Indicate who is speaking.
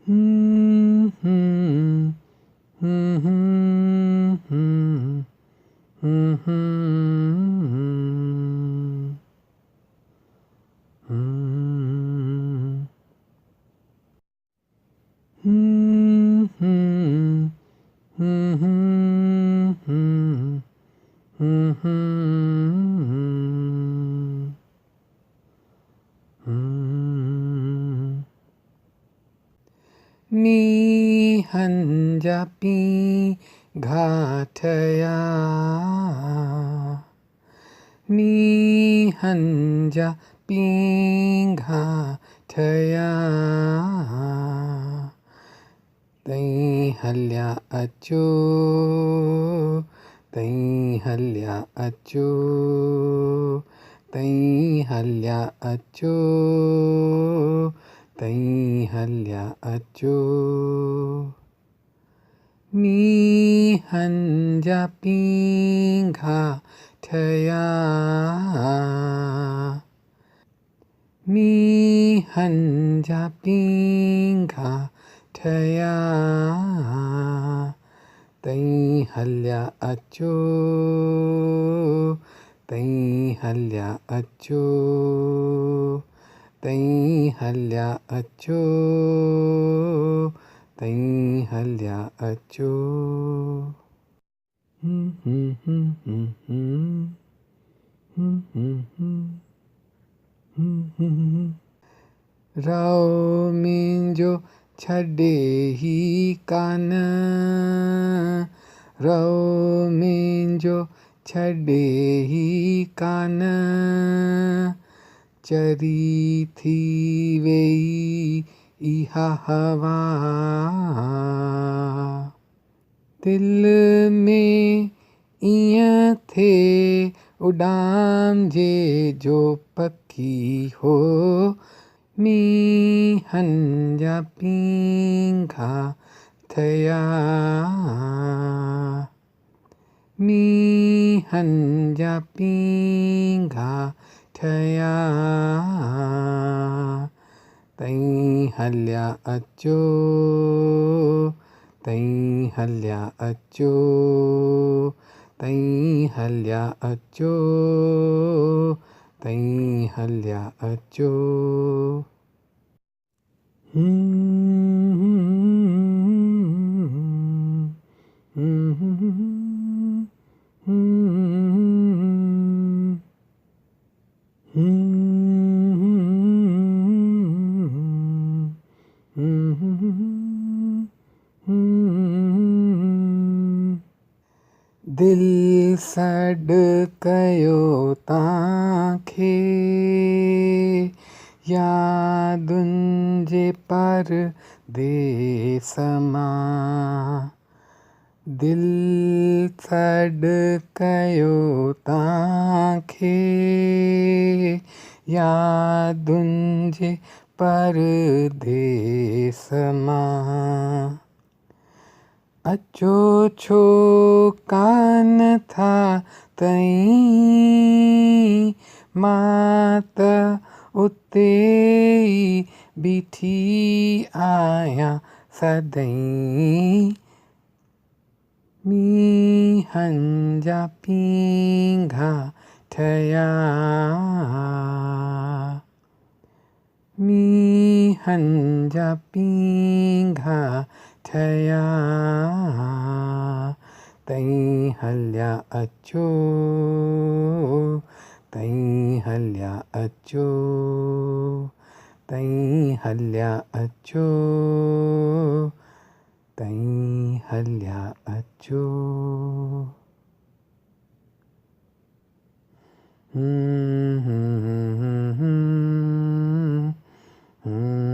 Speaker 1: Hmm, hmm, hmm, hmm, hmm, hmm, hmm, hmm. Hmm, hmm, hmm, hmm, hmm, hmm. Mi hanjapi ghataya. Mi hanjapi ghataya. Tei halya achu. Tei halya achu. Tei halya achu. Tei halya achu. Mi hanja pingha thaya. Mi hanja pingha thaya. Tei halya achu. Tei halya achu. Tei halya achu. Tei halya achu. Rao minjo chade hi kana. Rao minjo chade hi kana. Chari thi vei iha hava. दिल में इयां थे उड़ान जे जो पखी हो. मी हंजा पींघा थया. मी हंजा पींघा थया. तई हल्या अचो. तई हल्या अचो. तई हल्या अचो. तई हल्या अचो. दिल सॾकयो तव्हांखे यादुनि जे परदेस मां. दिल सॾकयो तव्हांखे यादुनि जे परदेस मां. अचो छो कान था तई. मां त उते ई बीठी आहियां सदाईं. मींहंनि जा पींघा ठहिया. मींहंनि जा पींघा ठहिया. तई हलिया अचो. तई हलिया अचो. तई हलिया अचो. तई हलिया अचो. Hmm.